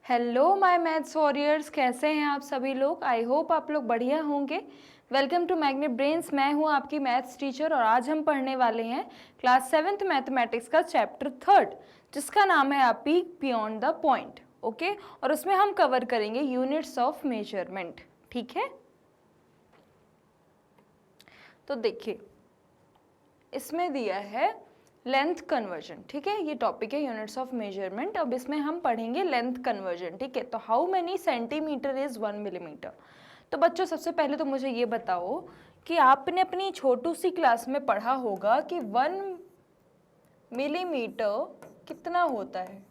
Hello my maths warriors, कैसे हैं आप सभी लोग। आई होप आप लोग बढ़िया होंगे। Welcome to magnet brains. मैं हूं आपकी मैथ्स टीचर और आज हम पढ़ने वाले हैं क्लास 7th मैथमेटिक्स का चैप्टर 3 जिसका नाम है आप peak beyond the point. Okay, और उसमें हम कवर करेंगे यूनिट्स ऑफ मेजरमेंट। ठीक है, तो देखिए इसमें दिया है लेंथ कन्वर्जन। ठीक है, ये टॉपिक है यूनिट्स ऑफ मेजरमेंट। अब इसमें हम पढ़ेंगे लेंथ कन्वर्जन। ठीक है, तो how many centimetre is 1 millimetre. तो बच्चों सबसे पहले तो मुझे ये बताओ कि आपने अपनी छोटी सी क्लास में पढ़ा होगा कि 1 मिलीमीटर कितना होता है।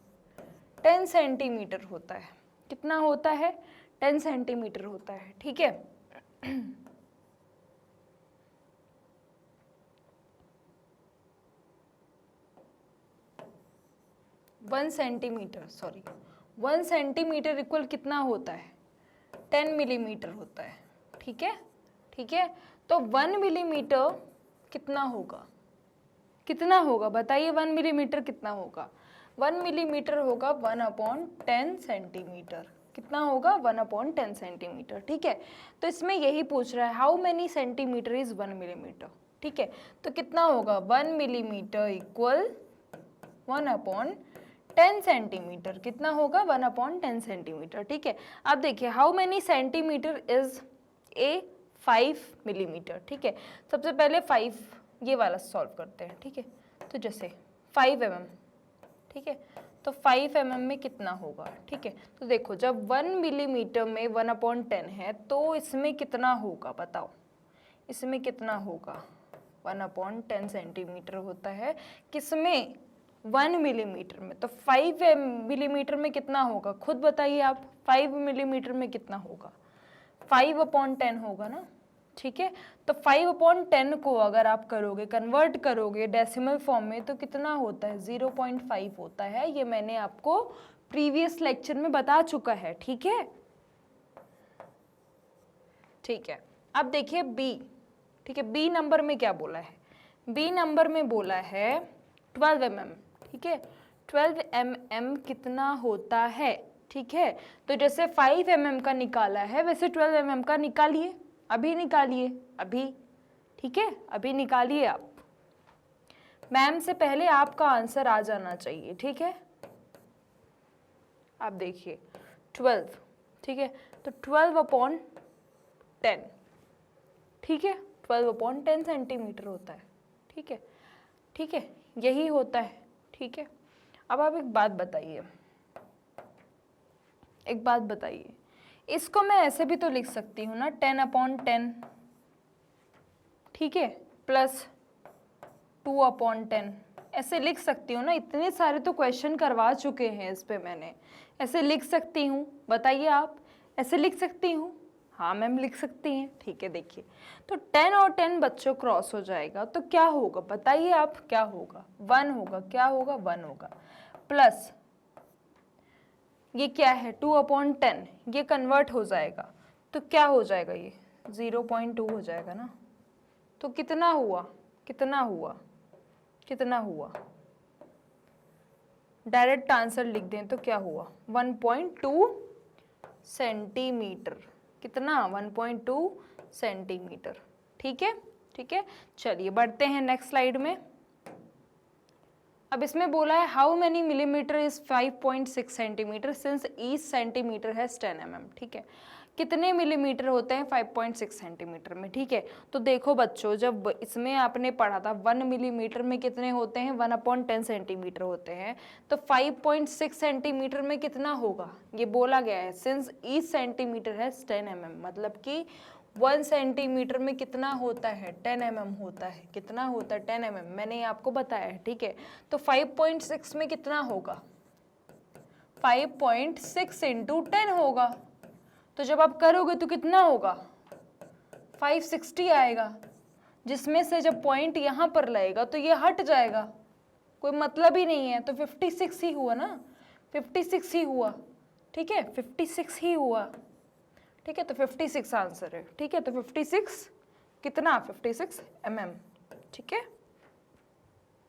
10 सेंटीमीटर होता है। कितना होता है? 10 सेंटीमीटर होता है। ठीक है, 1 सेंटीमीटर, सॉरी 1 सेंटीमीटर इक्वल कितना होता है? 10 मिलीमीटर होता है। ठीक है, ठीक है, तो 1 मिलीमीटर कितना होगा? कितना होगा बताइए? 1 मिलीमीटर कितना होगा? 1 मिलीमीटर होगा 1/10 सेंटीमीटर। कितना होगा? 1/10 सेंटीमीटर। ठीक है, तो इसमें यही पूछ रहा है how many centimetre is 1 millimetre. ठीक है, तो कितना होगा? 1 मिलीमीटर इक्वल 1/10 सेंटीमीटर। कितना होगा? 1/10 सेंटीमीटर। ठीक है, अब देखिए how many centimetre is a 5 millimetre. ठीक है, सबसे पहले 5 ये वाला सॉल्व करते हैं। ठीक है, तो जैसे 5 mm, ठीक है, तो 5 mm में कितना होगा? ठीक है, तो देखो जब 1 मिलीमीटर में 1/10 है तो इसमें कितना होगा बताओ? इसमें कितना होगा? 1/10 सेंटीमीटर होता है। किसमें? 1 मिलीमीटर में। तो 5 मिलीमीटर में कितना होगा? खुद बताइए आप, 5 मिलीमीटर में कितना होगा? 5/10 होगा ना। ठीक है, तो 5/10 को अगर आप करोगे, कन्वर्ट करोगे डेसिमल फॉर्म में तो कितना होता है? 0.5 होता है। ये मैंने आपको प्रीवियस लेक्चर में बता चुका है। ठीक है, ठीक है, अब देखिए बी। ठीक है, बी नंबर में क्या बोला है? बी नंबर में बोला है 12 mm। ठीक है, 12 mm कितना होता है? ठीक है, तो जैसे 5 mm का निकाला है वैसे 12 mm का निकालिए। अभी निकालिए, अभी। ठीक है, अभी निकालिए आप। मैम से पहले आपका आंसर आ जाना चाहिए। ठीक है, आप देखिए 12। ठीक है, तो 12/10। ठीक है, 12/10 सेंटीमीटर होता है। ठीक है, ठीक है, यही होता है। ठीक है, अब आप एक बात बताइए, एक बात बताइए, इसको मैं ऐसे भी तो लिख सकती हूँ ना, 10/10। ठीक है, प्लस 2/10 ऐसे लिख सकती हूँ ना। इतने सारे तो क्वेश्चन करवा चुके हैं इस पे मैंने। ऐसे लिख सकती हूँ, बताइए आप, ऐसे लिख सकती हूँ? हाँ मैम लिख सकती हैं। ठीक है, देखिए तो 10 और 10 बच्चों क्रॉस हो जाएगा तो क्या होगा बताइए आप? क्या होगा? 1 होगा। क्या होगा? 1 होगा। प्लस ये क्या है? 2/10, ये कन्वर्ट हो जाएगा तो क्या हो जाएगा? ये 0.2 हो जाएगा ना। तो कितना हुआ? कितना हुआ? कितना हुआ? डायरेक्ट आंसर लिख दें तो क्या हुआ? 1.2 सेंटीमीटर। कितना? 1.2 सेंटीमीटर। ठीक है, ठीक है, चलिए बढ़ते हैं नेक्स्ट स्लाइड में। अब इसमें बोला है how many millimetre is 5.6 centimetre since each centimetre है 10 mm। ठीक है, कितने मिलीमीटर होते हैं 5.6 सेंटीमीटर में? ठीक है, तो देखो बच्चों, जब इसमें आपने पढ़ा था 1 मिलीमीटर में कितने होते हैं? 1/10 सेंटीमीटर होते हैं। तो 5.6 सेंटीमीटर में कितना होगा? ये बोला गया है सिंस ईच सेंटीमीटर है 10 mm, मतलब कि 1 सेंटीमीटर में कितना होता है? 10 mm होता है। कितना होता है? 10 mm, मैंने आपको बताया है। ठीक है, तो 5.6 में कितना होगा? 5.6 इंटू 10 होगा। तो जब आप करोगे तो कितना होगा? 560 आएगा, जिसमें से जब पॉइंट यहाँ पर लगेगा तो ये हट जाएगा, कोई मतलब ही नहीं है। तो 56 ही हुआ ना, 56 ही हुआ। ठीक है, 56 ही हुआ। ठीक है, तो 56 आंसर है। ठीक है, तो 56 कितना? 56 mm। ठीक है,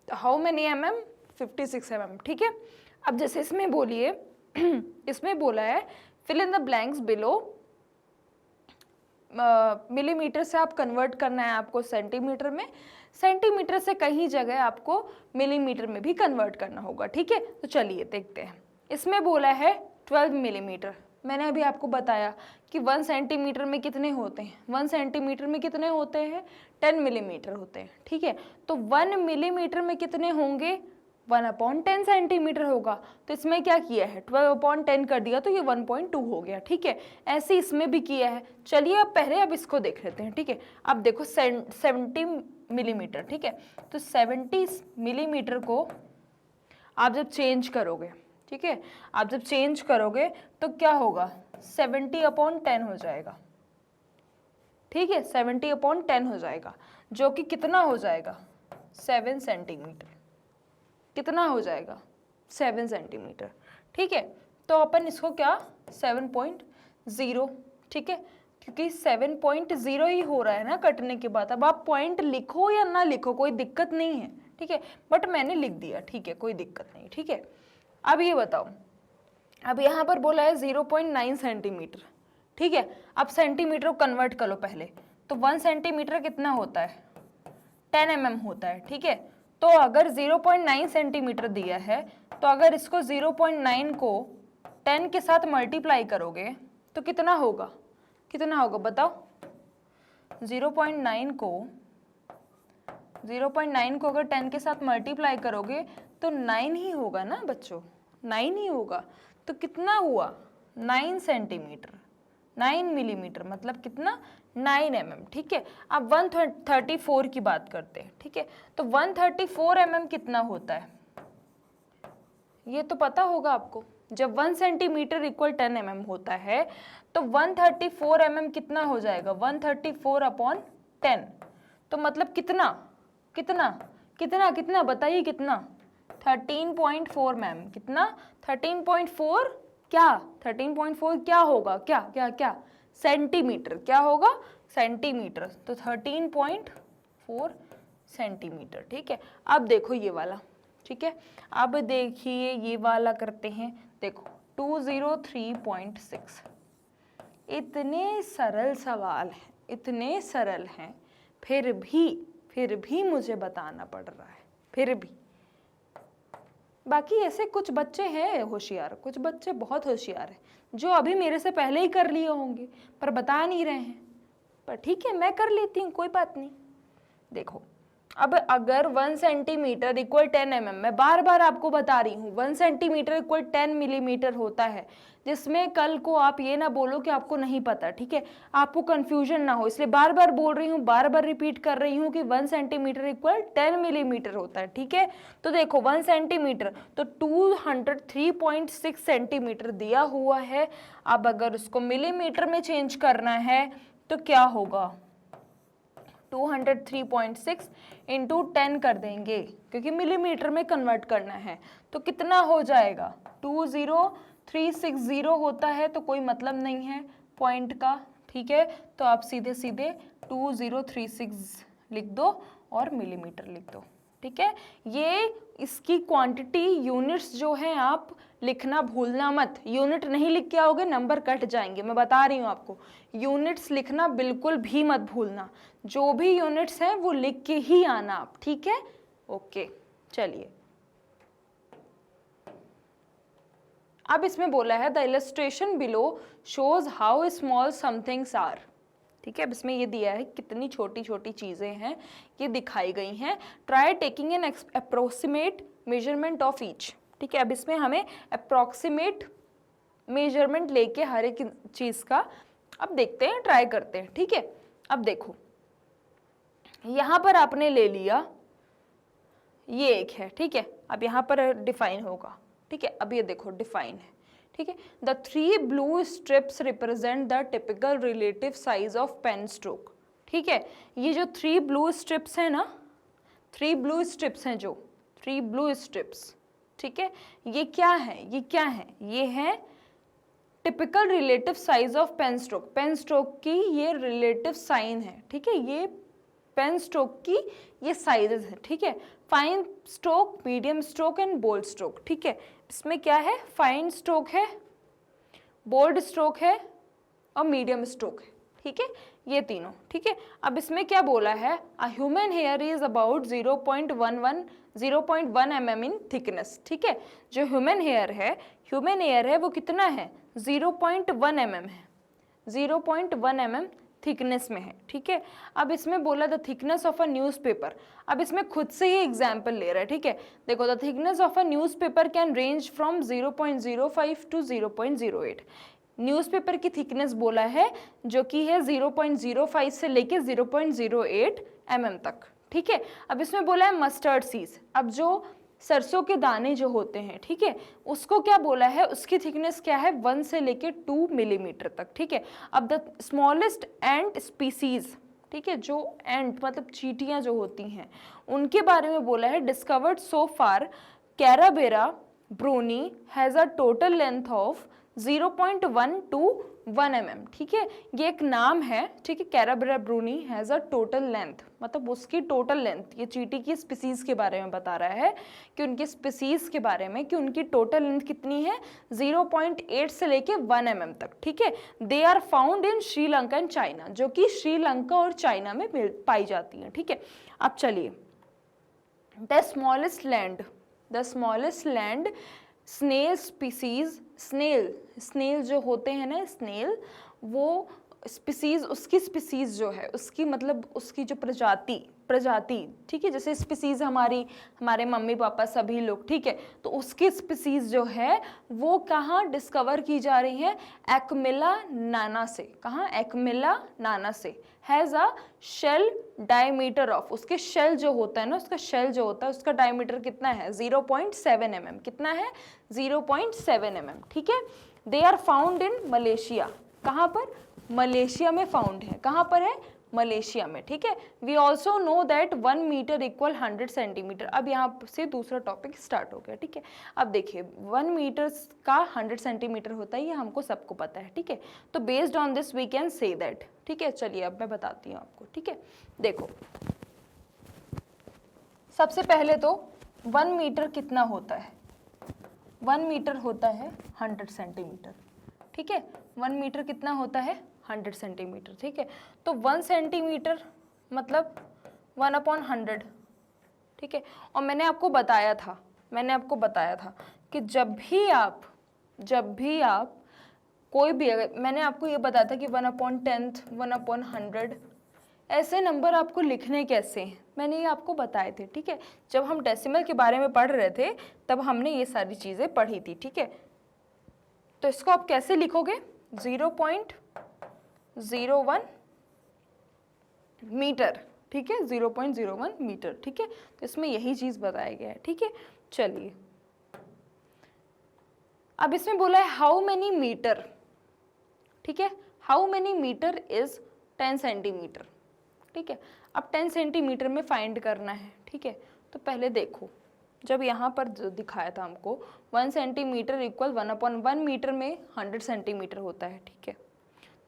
तो हाउ मेनी mm? 56 mm। ठीक है, अब जैसे इसमें बोलिए इसमें बोला है fill in the blanks below, millimetre से आप कन्वर्ट करना है आपको सेंटीमीटर में, सेंटीमीटर से कहीं जगह आपको मिलीमीटर में भी कन्वर्ट करना होगा, ठीक है। तो चलिए देखते हैं। इसमें बोला है 12 मिलीमीटर। मैंने अभी आपको बताया कि 1 सेंटीमीटर में कितने होते हैं, 1 सेंटीमीटर में कितने होते हैं, 10 मिलीमीटर होते हैं, ठीक है। तो 1 मिलीमीटर में कितने होंगे, 1/10 सेंटीमीटर होगा। तो इसमें क्या किया है, 12/10 कर दिया तो ये 1.2 हो गया, ठीक है। ऐसे इसमें भी किया है। चलिए अब पहले अब इसको देख लेते हैं, ठीक है। अब देखो 70 मिलीमीटर, ठीक है। तो 70 मिलीमीटर को आप जब चेंज करोगे, ठीक है, आप जब चेंज करोगे तो क्या होगा, 70/10 हो जाएगा, ठीक है। 70/10 हो जाएगा, जो कि कितना हो जाएगा, 7 सेंटीमीटर। कितना हो जाएगा, 7 सेंटीमीटर, ठीक है। तो अपन इसको क्या 7.0, ठीक है, क्योंकि 7.0 ही हो रहा है ना कटने के बाद। अब आप पॉइंट लिखो या ना लिखो कोई दिक्कत नहीं है, ठीक है, बट मैंने लिख दिया, ठीक है, कोई दिक्कत नहीं, ठीक है। अब ये बताओ, अब यहाँ पर बोला है 0.9 सेंटीमीटर, ठीक है। अब सेंटीमीटर को कन्वर्ट कर लो पहले। तो 1 सेंटीमीटर कितना होता है, 10 mm होता है, ठीक है। तो अगर 0.9 सेंटीमीटर दिया है, तो अगर इसको 0.9 को 10 के साथ मल्टीप्लाई करोगे तो कितना होगा, कितना होगा बताओ। 0.9 को अगर 10 के साथ मल्टीप्लाई करोगे तो 9 ही होगा ना बच्चों, 9 ही होगा। तो कितना हुआ, 9 सेंटीमीटर, 9 मिलीमीटर, मतलब कितना, 9 mm, ठीक है। अब 134 की बात करते हैं, ठीक है। तो 134 mm कितना होता है, ये तो पता होगा आपको। जब 1 सेंटीमीटर इक्वल 10 mm होता है तो 134 mm कितना हो जाएगा, 134/10। तो मतलब कितना कितना कितना कितना बताइए कितना, 13.4 मैम, कितना 13.4, क्या 13.4 क्या होगा, क्या क्या क्या, सेंटीमीटर, क्या होगा, सेंटीमीटर। तो 13.4 सेंटीमीटर, ठीक है। अब देखो ये वाला, ठीक है। अब देखिए ये वाला करते हैं, देखो 203.6। इतने सरल सवाल हैं, इतने सरल हैं, फिर भी मुझे बताना पड़ रहा है, फिर भी। बाकी ऐसे कुछ बच्चे हैं होशियार, कुछ बच्चे बहुत होशियार हैं जो अभी मेरे से पहले ही कर लिए होंगे पर बता नहीं रहे हैं, पर ठीक है मैं कर लेती हूँ, कोई बात नहीं। देखो अब अगर 1 सेंटीमीटर इक्वल 10 mm, मैं बार बार आपको बता रही हूँ 1 सेंटीमीटर इक्वल 10 मिलीमीटर होता है, जिसमें कल को आप ये ना बोलो कि आपको नहीं पता, ठीक है, आपको कंफ्यूजन ना हो, इसलिए बार बार बोल रही हूँ, बार बार रिपीट कर रही हूँ कि 1 सेंटीमीटर इक्वल 10 मिलीमीटर होता है, ठीक है। तो देखो 1 सेंटीमीटर तो 203.6 सेंटीमीटर दिया हुआ है। अब अगर उसको मिलीमीटर में चेंज करना है तो क्या होगा, 203.6 इंटू 10 कर देंगे, क्योंकि मिलीमीटर में कन्वर्ट करना है। तो कितना हो जाएगा, 20360 होता है, तो कोई मतलब नहीं है पॉइंट का, ठीक है। तो आप सीधे सीधे 2036 लिख दो और मिलीमीटर लिख दो, ठीक है। ये इसकी क्वांटिटी यूनिट्स जो हैं आप लिखना भूलना मत, यूनिट नहीं लिख के आओगे नंबर कट जाएंगे, मैं बता रही हूँ आपको। यूनिट्स लिखना बिल्कुल भी मत भूलना, जो भी यूनिट्स हैं वो लिख के ही आना आप, ठीक है। ओके चलिए अब इसमें बोला है the illustration below shows how small somethings are, ठीक है। अब इसमें ये दिया है कितनी छोटी छोटी चीज़ें हैं ये दिखाई गई हैं। Try taking an approximate measurement of each, ठीक है। अब इसमें हमें अप्रोक्सीमेट मेजरमेंट लेके हर एक चीज़ का अब देखते हैं, ट्राई करते हैं, ठीक है। अब देखो यहाँ पर आपने ले लिया ये एक है, ठीक है। अब यहाँ पर डिफाइन होगा, ठीक है। अब ये देखो डिफाइन है, ठीक है। The 3 blue strips represent the typical relative size of pen stroke, ठीक है। ये जो 3 ब्लू स्ट्रिप्स हैं ना, 3 ब्लू स्ट्रिप्स हैं, जो 3 ब्लू स्ट्रिप्स, ठीक है, ये क्या है, ये क्या है, ये है typical relative size of pen stroke. Pen stroke की ये रिलेटिव साइन है, ठीक है, ये पेन स्ट्रोक की ये साइजेस है, ठीक है। Fine stroke, medium stroke and bold stroke, ठीक है। इसमें क्या है, फाइन स्ट्रोक है, बोल्ड स्ट्रोक है और मीडियम स्ट्रोक है, ठीक है, ये तीनों, ठीक है। अब इसमें क्या बोला है, a human here is about 0.1 mm in thickness, ठीक है। जो ह्यूमन हेयर है वो कितना है, 0.1 mm है, 0.1 mm थिकनेस में है, ठीक है। अब इसमें बोला the thickness of a newspaper, अब इसमें खुद से ही एग्जाम्पल ले रहा है, ठीक है। देखो, the thickness of a newspaper can range from 0.05 to 0.08। Newspaper की थिकनेस बोला है जो कि है 0.05 से लेके 0.08 mm तक, ठीक है। अब इसमें बोला है मस्टर्ड सीड्स, अब जो सरसों के दाने जो होते हैं, ठीक है, उसको क्या बोला है, उसकी थिकनेस क्या है, 1 से लेके 2 मिलीमीटर तक, ठीक है। अब द स्मॉलेस्ट एंट स्पीसीज, ठीक है, जो एंट मतलब चींटियां जो होती हैं उनके बारे में बोला है, discovered so far Carabera Bruni has a total length of 0.1 to 1 mm, ठीक है। ये एक नाम है, ठीक है, Carabera Bruni has a total length, मतलब उसकी टोटल लेंथ, ये चींटी की स्पीसीज के बारे में बता रहा है कि उनकी स्पीसीज के बारे में कि उनकी टोटल लेंथ कितनी है, 0.8 से लेके 1 mm तक, ठीक है। They are found in Sri Lanka and China, जो कि श्रीलंका और चाइना में पाई जाती हैं, ठीक है। अब चलिए, the smallest land snail species, snail जो होते हैं ना, स्नेल, वो स्पीसीज, उसकी स्पीसीज जो है, उसकी मतलब उसकी जो प्रजाति, ठीक है, जैसे स्पीसीज हमारे मम्मी पापा सभी लोग, ठीक है, तो उसकी स्पीसीज जो है वो कहाँ डिस्कवर की जा रही है, एक्मिला नाना से, कहाँ, एक्मिला नाना से, has a shell diameter of, उसके शेल जो होता है ना, उसका शेल जो होता है उसका डायमीटर कितना है, 0.7 mm, कितना है, 0.7 mm, ठीक है। They are found in Malaysia, कहाँ पर, मलेशिया में फाउंड है, कहाँ पर है, मलेशिया में, ठीक है। We also know that 1 metre equal 100 centimetre. अब यहाँ से दूसरा टॉपिक स्टार्ट हो गया, ठीक है। अब देखिए 1 मीटर का 100 सेंटीमीटर होता है, ये हमको सबको पता है, ठीक है। तो based on this we can say that, ठीक है। चलिए अब मैं बताती हूँ आपको, ठीक है। देखो, सबसे पहले तो 1 मीटर कितना होता है, 1 मीटर होता है 100 सेंटीमीटर, ठीक है। 1 मीटर कितना होता है, 100 सेंटीमीटर, ठीक है। तो 1 सेंटीमीटर मतलब 1/100, ठीक है। और मैंने आपको बताया था कि जब भी आप कोई भी, अगर मैंने आपको ये बताया था कि 1/10, 1/100 ऐसे नंबर आपको लिखने कैसे हैं, मैंने ये आपको बताए थे, ठीक है। जब हम डेसिमल के बारे में पढ़ रहे थे तब हमने ये सारी चीज़ें पढ़ी थी, ठीक है। तो इसको आप कैसे लिखोगे, 0.01 मीटर, ठीक है, 0.01 मीटर, ठीक है। तो इसमें यही चीज़ बताया गया है, ठीक है। चलिए, अब इसमें बोला है हाउ मेनी मीटर, ठीक है, how many metre is 10 centimetre, ठीक है। अब 10 सेंटीमीटर में फाइंड करना है, ठीक है। तो पहले देखो, जब यहाँ पर दिखाया था हमको 1 सेंटीमीटर इक्वल 1/1 मीटर में 100 सेंटीमीटर होता है, ठीक है।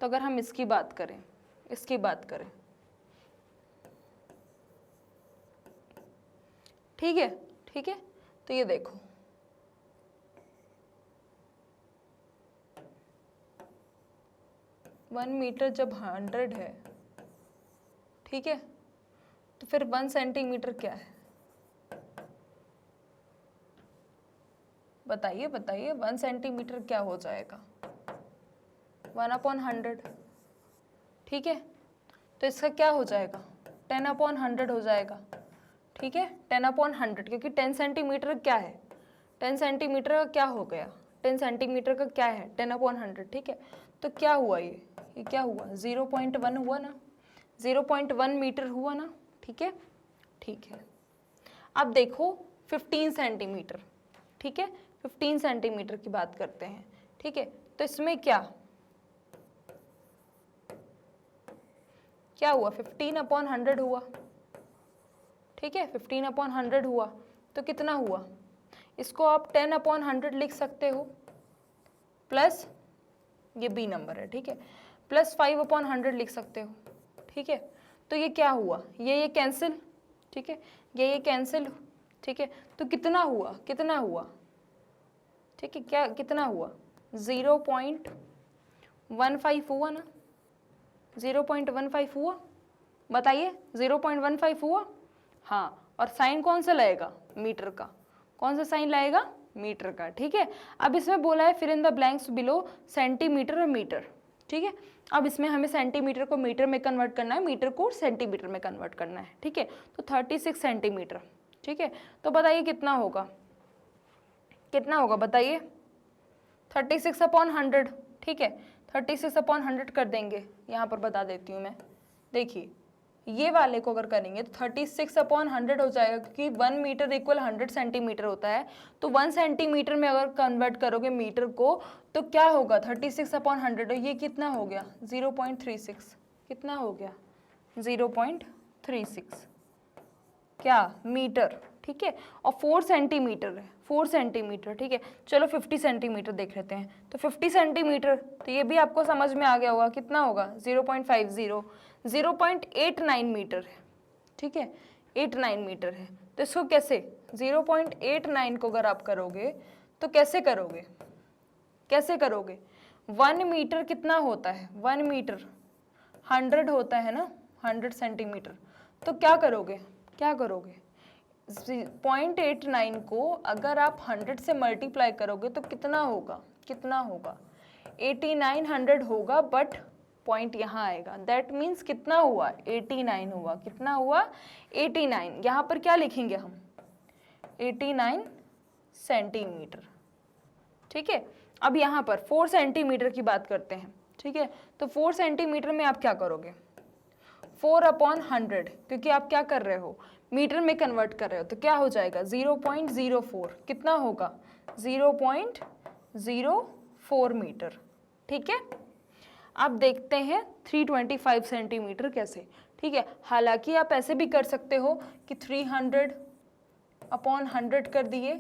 तो अगर हम इसकी बात करें, ठीक है, तो ये देखो, वन मीटर जब 100 है, ठीक है, तो फिर 1 सेंटीमीटर क्या है, बताइए 1 सेंटीमीटर क्या हो जाएगा, 1/100, ठीक है। तो इसका क्या हो जाएगा, 10/100 हो जाएगा, ठीक है, 10/100, क्योंकि 10 सेंटीमीटर क्या है, 10 सेंटीमीटर का क्या हो गया, 10 सेंटीमीटर का क्या है, 10/100, ठीक है। तो क्या हुआ, ये क्या हुआ, 0.1 हुआ ना, 0.1 मीटर हुआ ना, ठीक है, अब देखो 15 सेंटीमीटर, ठीक है, 15 सेंटीमीटर की बात करते हैं, ठीक है। तो इसमें क्या हुआ, 15/100 हुआ, ठीक है, 15/100 हुआ, तो कितना हुआ, इसको आप 10/100 लिख सकते हो, प्लस ये बी नंबर है, ठीक है, प्लस 5/100 लिख सकते हो, ठीक है। तो ये क्या हुआ, ये कैंसिल, ठीक है, ये कैंसिल, ठीक है। तो कितना हुआ, ठीक है, क्या कितना हुआ 0.15 हुआ ना, 0.15 हुआ, बताइए 0.15 हुआ। हाँ, और साइन कौन सा लगेगा, मीटर का, कौन सा साइन लगेगा, मीटर का। ठीक है, अब इसमें बोला है फिर इन द ब्लैंक्स बिलो सेंटीमीटर और मीटर। ठीक है, अब इसमें हमें सेंटीमीटर को मीटर में कन्वर्ट करना है, मीटर को सेंटीमीटर में कन्वर्ट करना है। ठीक है, तो 36 सेंटीमीटर। ठीक है, तो बताइए कितना होगा, कितना होगा बताइए, 36/100। ठीक है, 36/100 कर देंगे, यहाँ पर बता देती हूँ मैं। देखिए ये वाले को अगर करेंगे तो 36/100 हो जाएगा, क्योंकि 1 मीटर इक्वल 100 सेंटीमीटर होता है। तो 1 सेंटीमीटर में अगर कन्वर्ट करोगे मीटर को तो क्या होगा 36/100, ये कितना हो गया 0.36, कितना हो गया 0.36 क्या मीटर। ठीक है, और 4 सेंटीमीटर है, 4 सेंटीमीटर। ठीक है, चलो 50 सेंटीमीटर देख लेते हैं। तो 50 सेंटीमीटर, तो ये भी आपको समझ में आ गया होगा, कितना होगा 0.50, 0.89 मीटर है। ठीक है, 89 मीटर है। तो इसको कैसे 0.89 को अगर आप करोगे तो कैसे करोगे, कैसे करोगे, 1 मीटर कितना होता है, 1 मीटर 100 होता है ना, 100 सेंटीमीटर। तो क्या करोगे, क्या करोगे 0.89 को अगर आप 100 से मल्टीप्लाई करोगे तो कितना होगा, कितना होगा 8900 होगा, बट पॉइंट यहाँ आएगा, दैट मीन्स कितना हुआ 89 हुआ, कितना हुआ 89। यहाँ पर क्या लिखेंगे हम 89 सेंटीमीटर। ठीक है, अब यहाँ पर 4 सेंटीमीटर की बात करते हैं। ठीक है, तो 4 सेंटीमीटर में आप क्या करोगे 4/100, क्योंकि आप क्या कर रहे हो मीटर में कन्वर्ट कर रहे हो, तो क्या हो जाएगा 0.04, कितना होगा 0.04 मीटर। ठीक है, आप देखते हैं 325 सेंटीमीटर कैसे। ठीक है, हालांकि आप ऐसे भी कर सकते हो कि 300/100 कर दिए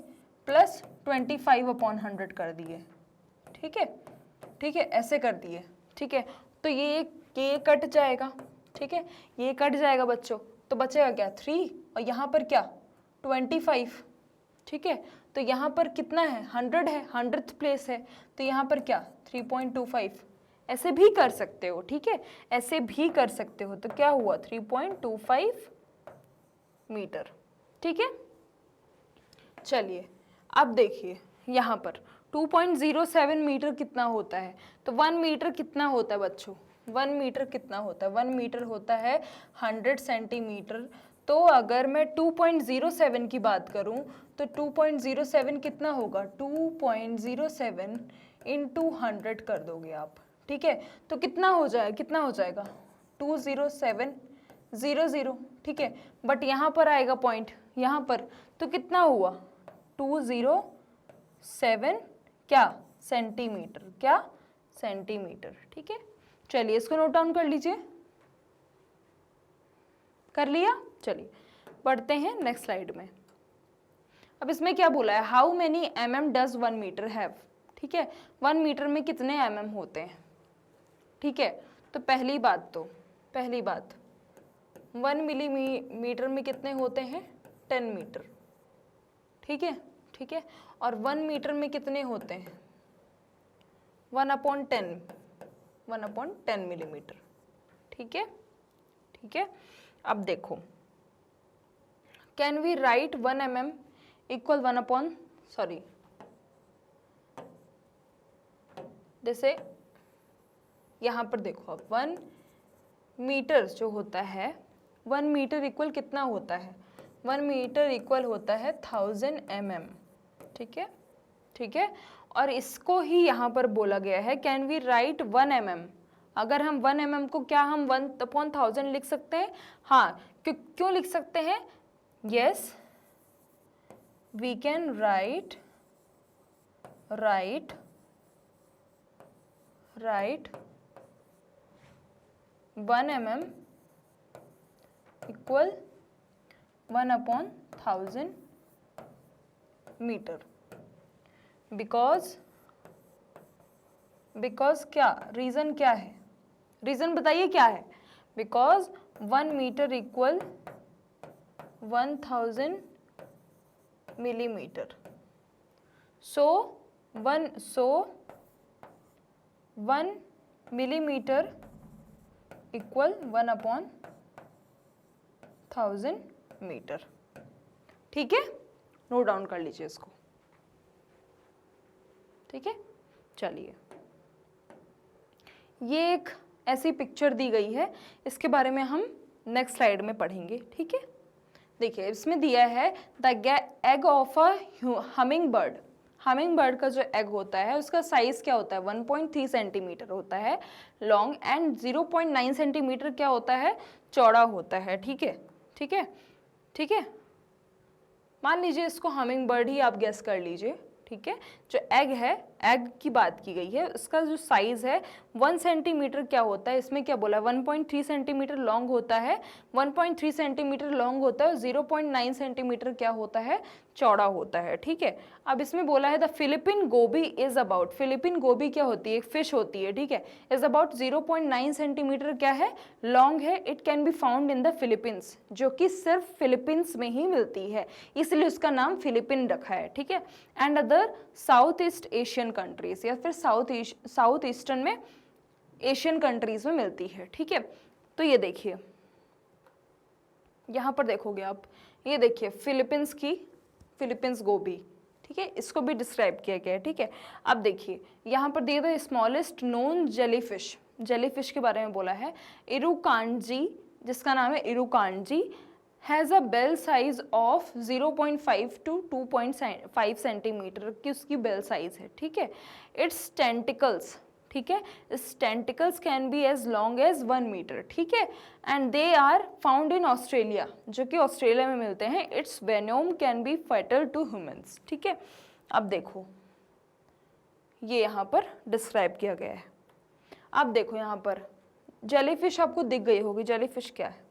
प्लस 25/100 कर दिए। ठीक है, ठीक है, ऐसे कर दिए। ठीक है, तो ये कट जाएगा। ठीक है, ये कट जाएगा बच्चों, तो बचेगा क्या 3, और यहाँ पर क्या 25। ठीक है, तो यहाँ पर कितना है 100 है, 100th प्लेस है, तो यहाँ पर क्या 3.25, ऐसे भी कर सकते हो। ठीक है, ऐसे भी कर सकते हो, तो क्या हुआ 3.25 मीटर। ठीक है, चलिए अब देखिए यहाँ पर 2.07 मीटर कितना होता है, तो 1 मीटर कितना होता है बच्चों, 1 मीटर कितना होता है, 1 मीटर होता है 100 सेंटीमीटर। तो अगर मैं 2.07 की बात करूं तो 2.07 कितना होगा 2.07 इंटू 100 कर दोगे आप। ठीक है, तो कितना हो जाएगा, कितना हो जाएगा 20700। ठीक है, बट यहाँ पर आएगा पॉइंट यहाँ पर, तो कितना हुआ 207 क्या सेंटीमीटर, क्या सेंटीमीटर। ठीक है, चलिए इसको नोट डाउन कर लीजिए, कर लिया। चलिए बढ़ते हैं नेक्स्ट स्लाइड में। अब इसमें क्या बोला है, how many mm does 1 metre have. ठीक है, 1 मीटर में कितने mm होते हैं। ठीक है, तो पहली बात 1 मिलीमीटर में कितने होते हैं 10 मीटर। ठीक है, ठीक है, और 1 मीटर में कितने होते हैं 1/10 मिलीमीटर। ठीक है, ठीक है, अब देखो can we write 1 mm equal 1 जैसे यहाँ पर देखो अब 1 मीटर जो होता है 1 मीटर इक्वल कितना होता है 1 मीटर इक्वल होता है 1000 mm। ठीक है, ठीक है, और इसको ही यहाँ पर बोला गया है कैन वी राइट 1 mm। अगर हम 1 mm को क्या हम 1/1000 लिख सकते हैं, हाँ, क्यों लिख सकते हैं, yes we can write 1 mm equal 1/1000 metre, because क्या रीज़न क्या है, रीज़न बताइए क्या है, because 1 metre equal 1000 millimetre. So 1 millimetre equal 1/1000 metre. ठीक है, नोट डाउन कर लीजिए इसको। ठीक है, चलिए ये एक ऐसी पिक्चर दी गई है, इसके बारे में हम नेक्स्ट स्लाइड में पढ़ेंगे। ठीक है, देखिए इसमें दिया है the egg of a humming bird. Humming bird का जो एग होता है उसका साइज क्या होता है, 1.3 सेंटीमीटर होता है लॉन्ग, एंड 0.9 सेंटीमीटर क्या होता है, चौड़ा होता है। ठीक है, ठीक है, ठीक है, मान लीजिए इसको हमिंग बर्ड ही आप गेस कर लीजिए। ठीक है, जो एग है, एग की बात की गई है, उसका जो साइज है 1 सेंटीमीटर क्या होता है, इसमें क्या बोला, 1.3 सेंटीमीटर लॉन्ग होता है, 1.3 सेंटीमीटर लॉन्ग होता है, 0.9 सेंटीमीटर क्या होता है, चौड़ा होता है। ठीक है, अब इसमें बोला है the Philippine goby is about, Philippine goby क्या होती है, एक फिश होती है। ठीक है, इज अबाउट 0.9 सेंटीमीटर क्या है, लॉन्ग है। It can be found in the Philippines, जो कि सिर्फ फिलीपींस में ही मिलती है, इसलिए उसका नाम फिलिपिन रखा है। ठीक है, and other south east Asian countries, या फिर साउथ ईस्टर्न में एशियन कंट्रीज में मिलती है। ठीक है, तो ये देखिए यहाँ पर देखोगे आप, ये देखिए फिलीपींस की, फिलीपींस गोबी। ठीक है, इसको भी डिस्क्राइब किया गया है। ठीक है, अब देखिए यहाँ पर दिए the smallest known jellyfish, jellyfish के बारे में बोला है इरुकांजी, जिसका नाम है Irukandji, has a bell size of 0.5 to 2.5 centimetre की उसकी बेल साइज है। ठीक है, इट्स टेंटिकल्स, ठीक है, इस tentacles can be as long as 1 metre. ठीक है, and they are found in Australia, जो कि ऑस्ट्रेलिया में मिलते हैं। Its venom can be fatal to humans. ठीक है, अब देखो ये यहाँ पर डिस्क्राइब किया गया है। अब देखो यहाँ पर जेलीफिश आपको दिख गई होगी, जेलीफिश क्या है,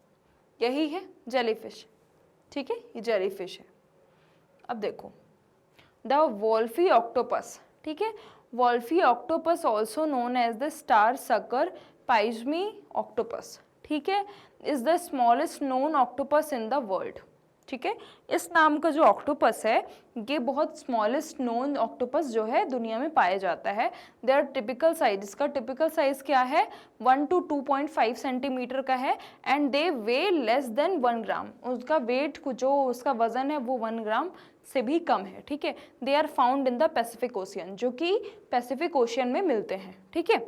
यही है जेलीफिश। ठीक है, ये जेलीफिश है। अब देखो द वोल्फी ऑक्टोपस, ठीक है, Wolfi octopus also known as the star sucker pygmy octopus, ठीक है, is the smallest known octopus in the world. ठीक है, इस नाम का जो ऑक्टोपस है ये बहुत स्मॉलेस्ट नोन ऑक्टोपस जो है दुनिया में पाया जाता है। देयर टिपिकल साइज, इसका टिपिकल साइज क्या है, 1 to 2.5 सेंटीमीटर का है, and they way less than 1 ग्राम, उसका वेट जो उसका वजन है वो 1 ग्राम से भी कम है। ठीक है, they are found in the Pacific Ocean, जो कि पैसिफिक ओशियन में मिलते हैं। ठीक है,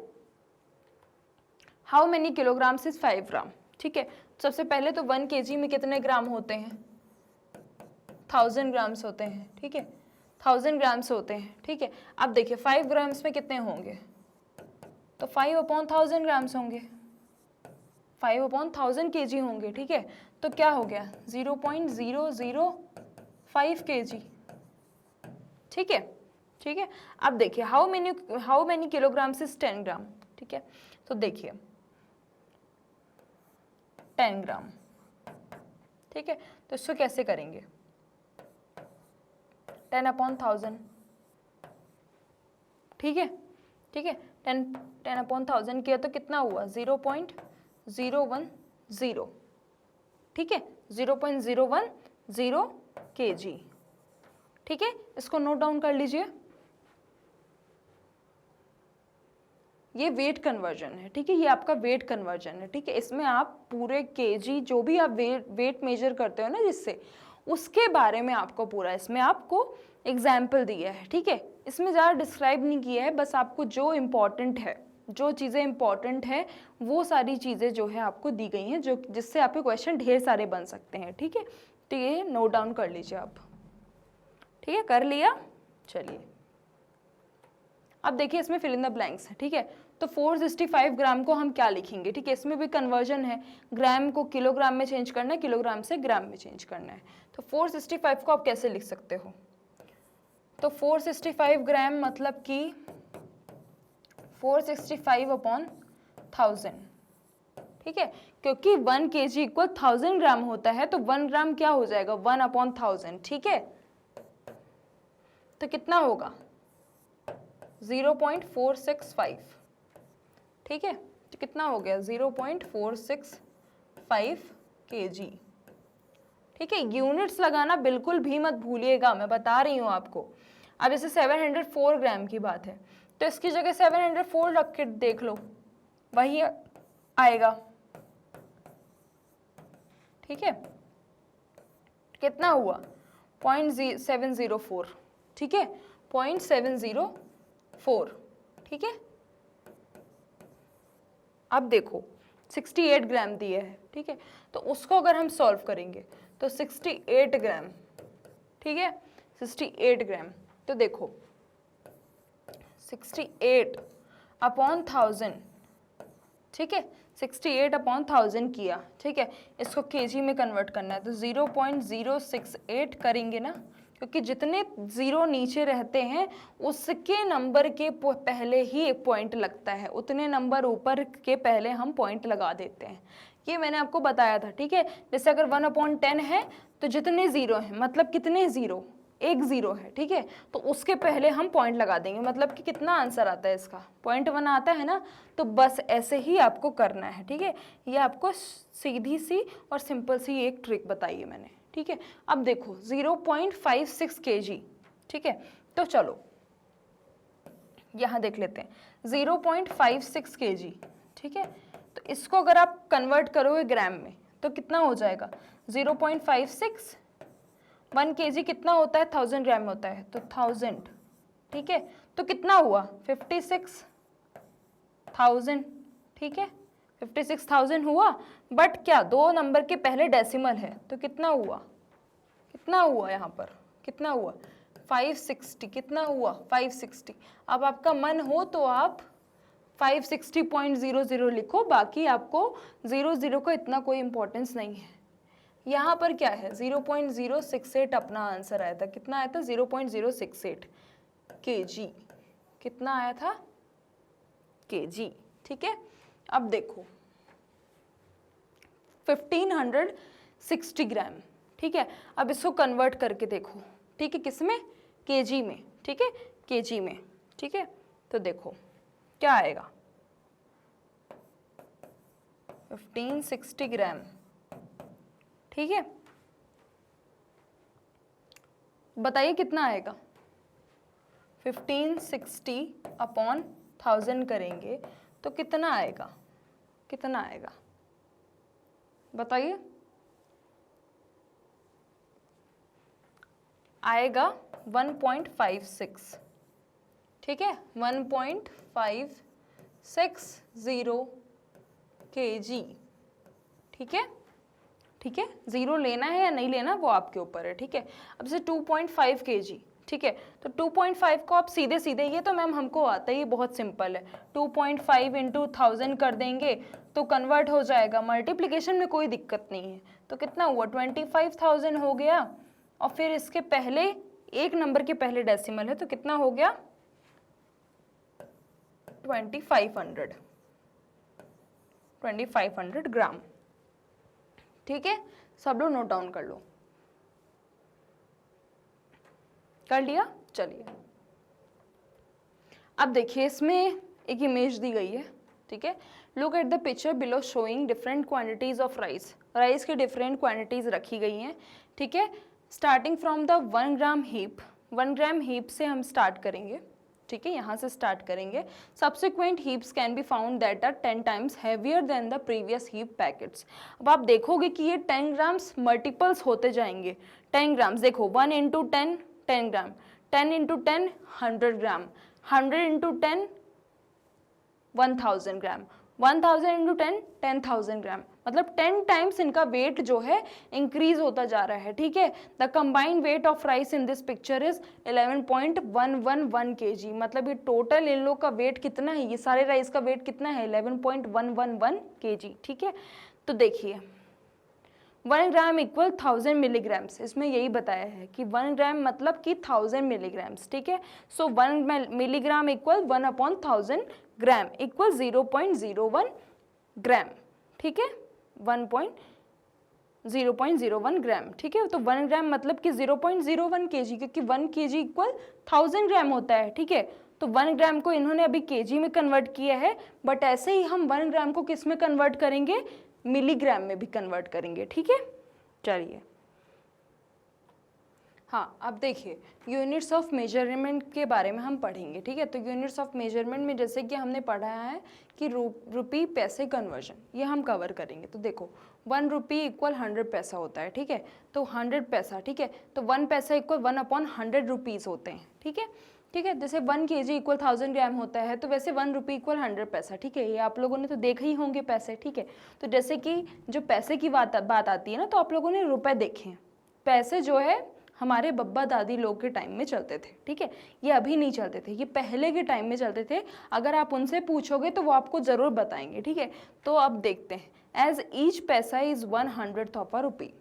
how many kilograms is 5 gram. ठीक है, सबसे पहले तो 1 kg में कितने ग्राम होते हैं, 1000 ग्राम्स होते हैं। ठीक है, 1000 ग्राम्स होते हैं। ठीक है, अब देखिए 5 ग्राम्स में कितने होंगे, तो 5/1000 ग्राम्स होंगे, 5/1000 kg होंगे। ठीक है, तो क्या हो गया 0.005 kg। ठीक है, ठीक है, अब देखिए हाउ मेनी किलोग्राम्स इज 10 ग्राम। ठीक है, तो देखिए 10 ग्राम। ठीक है, तो इसको कैसे करेंगे, 10/1000। ठीक है, ठीक है, 10/1000 किया तो कितना हुआ 0.010। ठीक है, 0.010 kg। ठीक है, इसको नोट डाउन कर लीजिए, ये वेट कन्वर्जन है। ठीक है, ये आपका वेट कन्वर्जन है। ठीक है, इसमें आप पूरे केजी जो भी आप वेट मेजर करते हो ना जिससे, उसके बारे में आपको पूरा इसमें आपको एग्जाम्पल दिया है। ठीक है, इसमें ज़्यादा डिस्क्राइब नहीं किया है, बस आपको जो इम्पॉर्टेंट है, जो चीज़ें इंपॉर्टेंट है वो सारी चीज़ें जो है आपको दी गई हैं, जो जिससे आपके क्वेश्चन ढेर सारे बन सकते हैं। ठीक है, तो ये नोट डाउन कर लीजिए आप। ठीक है, कर लिया, चलिए अब देखिए इसमें फिल इन द ब्लैंक्स है। ठीक है, तो 465 ग्राम को हम क्या लिखेंगे, ठीक है, इसमें भी कन्वर्जन है, ग्राम को किलोग्राम में चेंज करना है, किलोग्राम से ग्राम में चेंज करना है। तो 465 को आप कैसे लिख सकते हो, तो 465 ग्राम मतलब कि 465/1000। ठीक है, क्योंकि 1 kg इक्वल 1000 ग्राम होता है, तो 1 ग्राम क्या हो जाएगा 1/1000। ठीक है, तो कितना होगा 0.465। ठीक है, तो कितना हो गया 0.465 kg। ठीक है, यूनिट्स लगाना बिल्कुल भी मत भूलिएगा, मैं बता रही हूँ आपको। अब इसे 704 ग्राम की बात है, तो इसकी जगह 704 रख के देख लो, वही आएगा। ठीक है, कितना हुआ 0.704, ठीक है 0.704, ठीक है। अब देखो 68 ग्राम दिया है, ठीक है, तो उसको अगर हम सॉल्व करेंगे तो 68 ग्राम, ठीक है 68 ग्राम, तो देखो 68 अपॉन 1000, ठीक है 68 अपॉन 1000 किया, ठीक है, इसको केजी में कन्वर्ट करना है तो 0.068 करेंगे ना, क्योंकि जितने ज़ीरो नीचे रहते हैं उसके नंबर के पहले ही एक पॉइंट लगता है, उतने नंबर ऊपर के पहले हम पॉइंट लगा देते हैं। ये मैंने आपको बताया था, ठीक है। जैसे अगर 1/10 है तो जितने ज़ीरो हैं, मतलब कितने ज़ीरो, एक ज़ीरो है, ठीक है, तो उसके पहले हम पॉइंट लगा देंगे, मतलब कि कितना आंसर आता है इसका, 0.1 आता है ना। तो बस ऐसे ही आपको करना है, ठीक है। ये आपको सीधी सी और सिंपल सी एक ट्रिक बताई है मैंने, ठीक है। अब देखो 0.56 kg, ठीक है, तो चलो यहाँ देख लेते हैं 0.56 kg, ठीक है, तो इसको अगर आप कन्वर्ट करोगे ग्राम में तो कितना हो जाएगा 0.56, 1 kg कितना होता है 1000 ग्राम होता है, तो 1000, ठीक है, तो कितना हुआ 56,000, ठीक है 56,000 हुआ। बट क्या दो नंबर के पहले डेसिमल है, तो कितना हुआ, कितना हुआ यहाँ पर, कितना हुआ 560, कितना हुआ 560। अब आपका मन हो तो आप 560.00 लिखो, बाकी आपको 00 को इतना कोई इंपॉर्टेंस नहीं है। यहाँ पर क्या है 0.068 अपना आंसर आया था, कितना आया था 0.068 kg, कितना आया था kg, ठीक है। अब देखो 1560 ग्राम, ठीक है, अब इसको कन्वर्ट करके देखो, ठीक है, किस में, kg में, ठीक है kg में, ठीक है, तो देखो क्या आएगा 1560 ग्राम, ठीक है, बताइए कितना आएगा 1560 अपॉन 1000 करेंगे तो कितना आएगा, कितना आएगा बताइए, आएगा 1.56, ठीक है 1.560 kg, ठीक है, ठीक है, ज़ीरो लेना है या नहीं लेना वो आपके ऊपर है, ठीक है। अब जैसे 2.5 kg, ठीक है, तो 2.5 को आप सीधे सीधे, ये तो मैम हमको आता है, ये बहुत सिंपल है, 2.5 इंटू 1000 कर देंगे तो कन्वर्ट हो जाएगा, मल्टीप्लिकेशन में कोई दिक्कत नहीं है। तो कितना हुआ 25,000 हो गया, और फिर इसके पहले एक नंबर के पहले डेसिमल है तो कितना हो गया 2500 ग्राम, ठीक है। सब लोग नोट डाउन कर लो, कर लिया, चलिए अब देखिए इसमें एक इमेज दी गई है, ठीक है। Look at the picture below showing different quantities of rice, rice की डिफरेंट क्वांटिटीज रखी गई हैं, ठीक है। Starting from the 1 gram heap, 1 gram heap से हम स्टार्ट करेंगे, ठीक है, यहाँ से स्टार्ट करेंगे। Subsequent heaps can be found that are 10 times heavier than the previous heap packets. अब आप देखोगे कि ये 10 ग्राम्स मल्टीपल्स होते जाएंगे, 10 ग्राम्स देखो 1 इंटू 10 10 ग्राम, 10 इंटू 10 100 ग्राम, 100 इंटू 10 1000 ग्राम, 1000 इंटू 10 10,000 ग्राम, मतलब 10 टाइम्स इनका वेट जो है इंक्रीज होता जा रहा है, ठीक है। The combined weight of rice in this picture is 11.111 kg, मतलब ये टोटल इन लोग का वेट कितना है, ये सारे राइस का वेट कितना है 11.111 kg, ठीक है। तो देखिए 1 ग्राम इक्वल 1000 मिलीग्राम्स, इसमें यही बताया है कि 1 ग्राम मतलब कि 1000 मिलीग्राम्स, ठीक है। सो 1 मिलीग्राम इक्वल 1/1000 ग्राम इक्वल 0.01 ग्राम, ठीक है 0.01 ग्राम, ठीक है। तो 1 ग्राम मतलब कि 0.01 kg, क्योंकि 1 kg इक्वल 1000 ग्राम होता है, ठीक है। तो 1 ग्राम को इन्होंने अभी kg में कन्वर्ट किया है, बट ऐसे ही हम 1 ग्राम को किस में कन्वर्ट करेंगे, मिलीग्राम में भी कन्वर्ट करेंगे, ठीक है। चलिए हाँ, अब देखिए यूनिट्स ऑफ मेजरमेंट के बारे में हम पढ़ेंगे, ठीक है। तो यूनिट्स ऑफ मेजरमेंट में जैसे कि हमने पढ़ा है कि रुपी पैसे कन्वर्जन, ये हम कवर करेंगे। तो देखो 1 रुपी इक्वल 100 पैसा होता है, ठीक है। तो 100 पैसा, ठीक है, तो 1 पैसा इक्वल 1/100 रुपीज़ होते हैं, ठीक है। ठीक है, जैसे 1 kg इक्वल 1000 ग्राम होता है, तो वैसे 1 रुपी इक्वल 100 पैसा, ठीक है। ये आप लोगों ने तो देखे ही होंगे पैसे, ठीक है। तो जैसे कि जो पैसे की बात आती है ना, तो आप लोगों ने रुपए देखे हैं। पैसे जो है हमारे बब्बा दादी लोग के टाइम में चलते थे, ठीक है। ये अभी नहीं चलते थे, ये पहले के टाइम में चलते थे। अगर आप उनसे पूछोगे तो वो आपको ज़रूर बताएंगे, ठीक है। तो अब देखते हैं, एज ईच पैसा इज़ 1/100th ऑफ अ रुपी।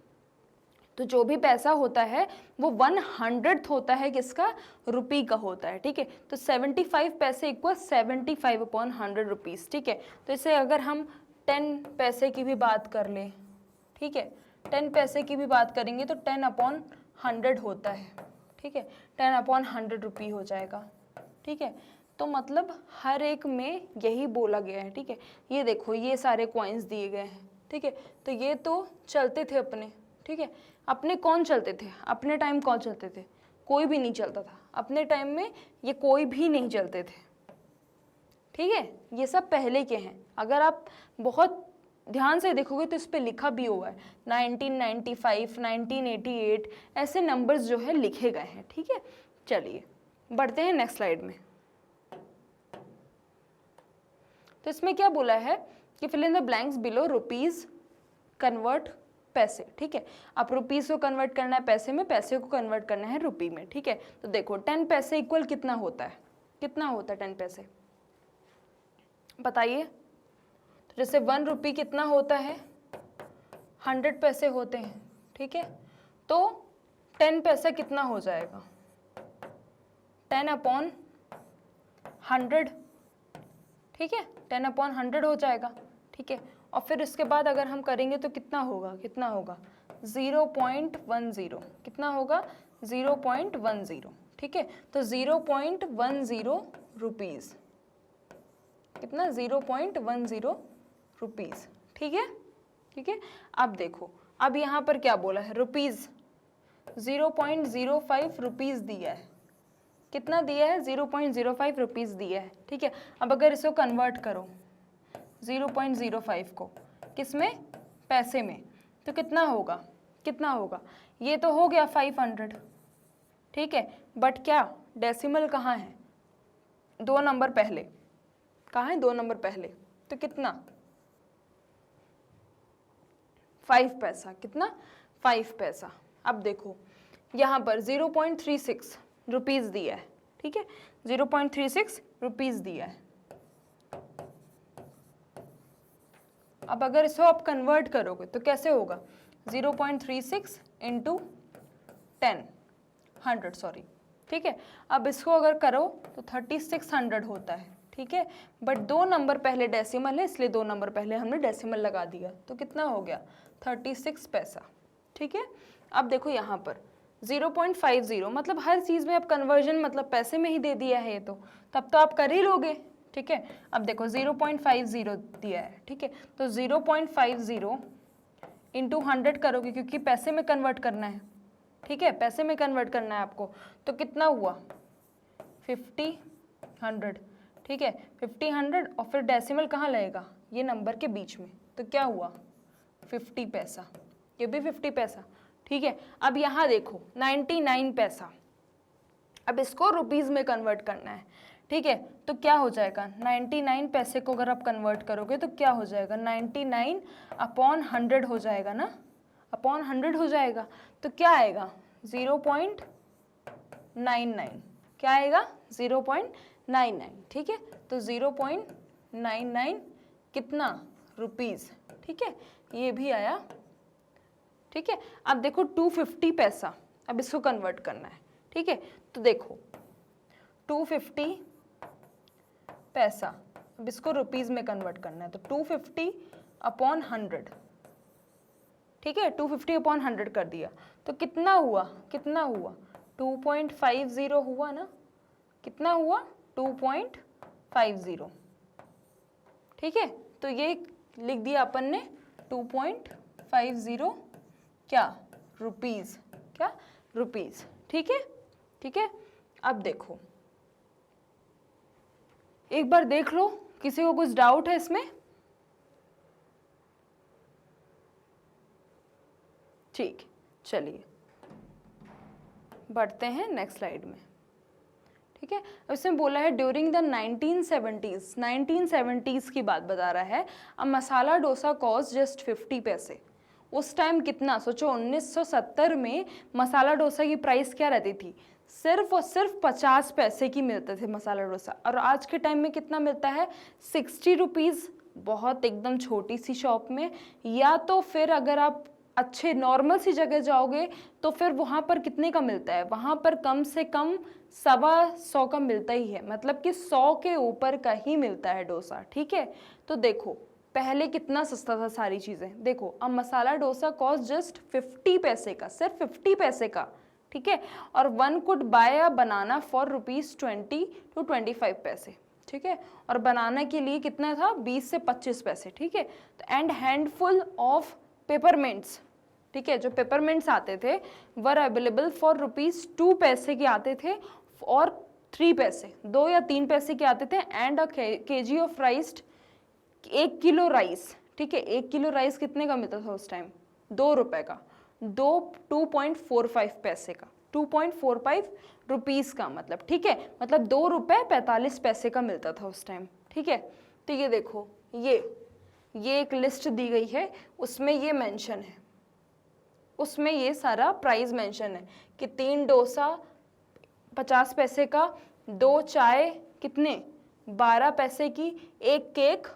तो जो भी पैसा होता है वो 1/100th होता है किसका, रुपी का होता है, ठीक है। तो 75 पैसे इक्वल 75/100 रुपीज़, ठीक है। तो इसे अगर हम 10 पैसे की भी बात कर लें, ठीक है, 10 पैसे की भी बात करेंगे तो 10/100 होता है, ठीक है। 10/100 रुपी हो जाएगा, ठीक है। तो मतलब हर एक में यही बोला गया है, ठीक है। ये देखो ये सारे कॉइन्स दिए गए हैं, ठीक है। तो ये तो चलते थे अपने, ठीक है। अपने कौन चलते थे, अपने टाइम कौन चलते थे, कोई भी नहीं चलता था अपने टाइम में, ये कोई भी नहीं चलते थे, ठीक है। ये सब पहले के हैं। अगर आप बहुत ध्यान से देखोगे तो इस पे लिखा भी हुआ है 1995, 1988, ऐसे नंबर्स जो है लिखे गए हैं, ठीक है। चलिए बढ़ते हैं नेक्स्ट स्लाइड में। तो इसमें क्या बोला है कि fill in the blanks below rupees convert पैसे, ठीक है। आप रुपीज को कन्वर्ट करना है पैसे में, पैसे को कन्वर्ट करना है रुपी में, ठीक है। तो देखो 10 पैसे इक्वल कितना होता है, कितना होता है 10 पैसे बताइए। तो जैसे 1 रुपी कितना होता है, 100 पैसे होते हैं, ठीक है। तो 10 पैसा कितना हो जाएगा, 10/100, ठीक है, 10/100 हो जाएगा, ठीक है। और फिर इसके बाद अगर हम करेंगे तो कितना होगा, कितना होगा 0.10, कितना होगा 0.10, ठीक है। तो 0.10 रुपीज़, कितना 0.10 रुपीज़, ठीक है, ठीक है। अब देखो अब यहाँ पर क्या बोला है, रुपीज़ 0.05 रुपीज़ दिया है, कितना दिया है 0.05 रुपीज़ दिया है, ठीक है। अब अगर इसको कन्वर्ट करो 0.05 को किस में, पैसे में, तो कितना होगा, कितना होगा, ये तो हो गया 500, ठीक है। बट क्या डेसिमल कहाँ है, 2 नंबर पहले, कहाँ है 2 नंबर पहले, तो कितना 5 पैसा, कितना 5 पैसा। अब देखो यहाँ पर 0.36 रुपीज़ दिया है, ठीक है, 0.36 रुपीज़ दिया है। अब अगर इसको आप कन्वर्ट करोगे तो कैसे होगा, 0.36 इंटू 100 सॉरी, ठीक है। अब इसको अगर करो तो 3600 होता है, ठीक है। बट 2 नंबर पहले डेसिमल है इसलिए 2 नंबर पहले हमने डेसिमल लगा दिया, तो कितना हो गया 36 पैसा, ठीक है। अब देखो यहाँ पर 0.50, मतलब हर चीज़ में अब कन्वर्जन मतलब पैसे में ही दे दिया है, ये तो तब तो आप कर ही लोगे, ठीक है। अब देखो 0.50 दिया है, ठीक है। तो 0.50 इंटू 100 करोगे क्योंकि पैसे में कन्वर्ट करना है, ठीक है, पैसे में कन्वर्ट करना है आपको, तो कितना हुआ 50, ठीक है, 50 और फिर डेसिमल कहाँ लगेगा, ये नंबर के बीच में, तो क्या हुआ 50 पैसा, ये भी 50 पैसा, ठीक है। अब यहाँ देखो 99 पैसा, अब इसको रुपीज़ में कन्वर्ट करना है, ठीक है। तो क्या हो जाएगा 99 पैसे को अगर आप कन्वर्ट करोगे तो क्या हो जाएगा 99/100 हो जाएगा ना, अपॉन 100 हो जाएगा। तो क्या आएगा 0.99, क्या आएगा 0.99, ठीक है। तो 0.99 कितना रुपीज़, ठीक है, ये भी आया, ठीक है। अब देखो 250 पैसा, अब इसको कन्वर्ट करना है, ठीक है। तो देखो 250 पैसा, अब इसको रुपीज़ में कन्वर्ट करना है, तो 250/100, ठीक है, 250/100 कर दिया, तो कितना हुआ, कितना हुआ 2.50 हुआ ना, कितना हुआ 2.50, ठीक है। तो ये लिख दिया अपन ने 2.50 क्या रुपीज़, क्या रुपीज़, ठीक है, ठीक है। अब देखो, एक बार देख लो, किसी को कुछ डाउट है इसमें? ठीक, चलिए बढ़ते हैं नेक्स्ट स्लाइड में। ठीक है, अब इसमें बोला है ड्यूरिंग द 1970s की बात बता रहा है। अब मसाला डोसा कॉस्ट जस्ट 50 पैसे। उस टाइम कितना, सोचो 1970 में मसाला डोसा की प्राइस क्या रहती थी? सिर्फ और सिर्फ 50 पैसे की मिलते थे मसाला डोसा। और आज के टाइम में कितना मिलता है? 60 रुपीज़, बहुत एकदम छोटी सी शॉप में। या तो फिर अगर आप अच्छे नॉर्मल सी जगह जाओगे तो फिर वहाँ पर कितने का मिलता है? वहाँ पर कम से कम 125 का मिलता ही है, मतलब कि 100 के ऊपर का ही मिलता है डोसा। ठीक है, तो देखो पहले कितना सस्ता था सारी चीज़ें। देखो अब मसाला डोसा कॉस्ट जस्ट 50 पैसे का, सिर्फ 50 पैसे का। ठीक है, और one could bye a banana for ₹20 to 25 पैसे। ठीक है, और बनाना के लिए कितना था? 20 से 25 पैसे। ठीक है, तो एंड हैंडफुल ऑफ पेपरमिंट्स, ठीक है, जो पेपरमिंट्स आते थे वर अवेलेबल फॉर ₹2 पैसे के आते थे और 3 पैसे, 2 या 3 पैसे के आते थे। And a KG of rice, 1 kilo rice. ठीक है, 1 किलो राइस कितने का मिलता था उस टाइम? 2 रुपए का, 2.45 पैसे का, 2.45 रुपीज़ का मतलब। ठीक है, मतलब 2 रुपये 45 पैसे का मिलता था उस टाइम। ठीक है, तो ये देखो, ये एक लिस्ट दी गई है, उसमें ये मेंशन है, उसमें ये सारा प्राइस मेंशन है कि 3 डोसा 50 पैसे का, 2 चाय कितने 12 पैसे की, 1 केक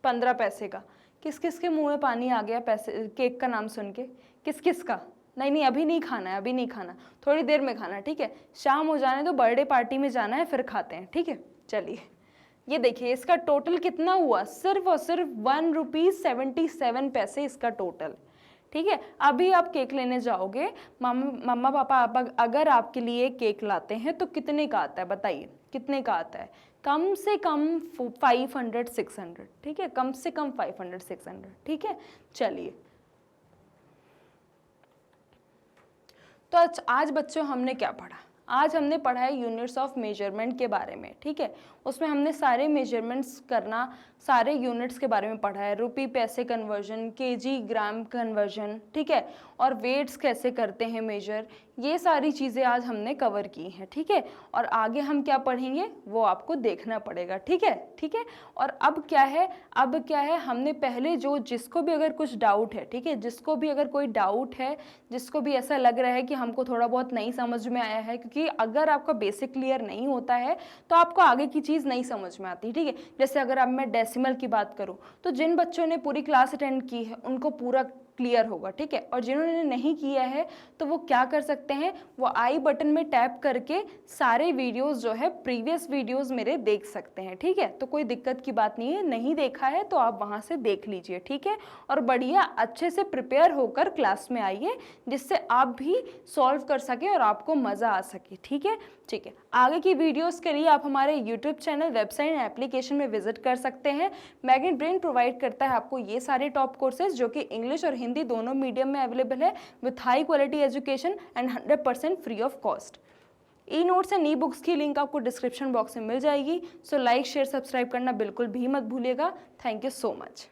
15 पैसे का। किस किस के मुंह में पानी आ गया पैसे केक का नाम सुन के? किस किस का? नहीं अभी नहीं खाना है, अभी नहीं खाना, थोड़ी देर में खाना। ठीक है, शाम हो जाने दो, बर्थडे पार्टी में जाना है, फिर खाते हैं। ठीक है, चलिए ये देखिए इसका टोटल कितना हुआ? सिर्फ और सिर्फ ₹1.77 पैसे इसका टोटल। ठीक है, अभी आप केक लेने जाओगे, मम्मा पापा अगर आपके लिए केक लाते हैं तो कितने का आता है? बताइए कितने का आता है? कम से कम 500-600। ठीक है, कम से कम 500-600। ठीक है, चलिए तो आज बच्चों हमने क्या पढ़ा? आज हमने पढ़ा है यूनिट्स ऑफ मेजरमेंट के बारे में। ठीक है, उसमें हमने सारे मेजरमेंट्स करना, सारे यूनिट्स के बारे में पढ़ा है। रुपी पैसे कन्वर्जन, केजी ग्राम कन्वर्जन, ठीक है, और वेट्स कैसे करते हैं मेजर, ये सारी चीज़ें आज हमने कवर की हैं। ठीक है, और आगे हम क्या पढ़ेंगे वो आपको देखना पड़ेगा। ठीक है, ठीक है। और अब क्या है, हमने पहले जिसको भी अगर कुछ डाउट है, ठीक है, जिसको भी अगर कोई डाउट है, जिसको भी ऐसा लग रहा है कि हमको थोड़ा बहुत नहीं समझ में आया है, क्योंकि अगर आपका बेसिक क्लियर नहीं होता है तो आपको आगे की चीज़ नहीं समझ में आती। ठीक है, जैसे अगर अब मैं डेसिमल की बात करूं तो जिन बच्चों ने पूरी क्लास अटेंड की है उनको पूरा क्लियर होगा। ठीक है, और जिन्होंने नहीं किया है तो वो क्या कर सकते हैं, वो आई बटन में टैप करके सारे वीडियोस जो है प्रीवियस वीडियोस मेरे देख सकते हैं। ठीक है, तो कोई दिक्कत की बात नहीं है, नहीं देखा है तो आप वहाँ से देख लीजिए। ठीक है, और बढ़िया अच्छे से प्रिपेयर होकर क्लास में आइए, जिससे आप भी सॉल्व कर सके और आपको मज़ा आ सके। ठीक है, ठीक है। आगे की वीडियोस के लिए आप हमारे YouTube channel, website and application में विजिट कर सकते हैं। मैग्नेट ब्रेन प्रोवाइड करता है आपको ये सारे टॉप कोर्सेज जो कि इंग्लिश और हिंदी दोनों मीडियम में अवेलेबल है, with high quality education and 100% free of cost. E notes and e books की लिंक आपको डिस्क्रिप्शन बॉक्स में मिल जाएगी। सो लाइक शेयर सब्सक्राइब करना बिल्कुल भी मत भूलिएगा। Thank you so much.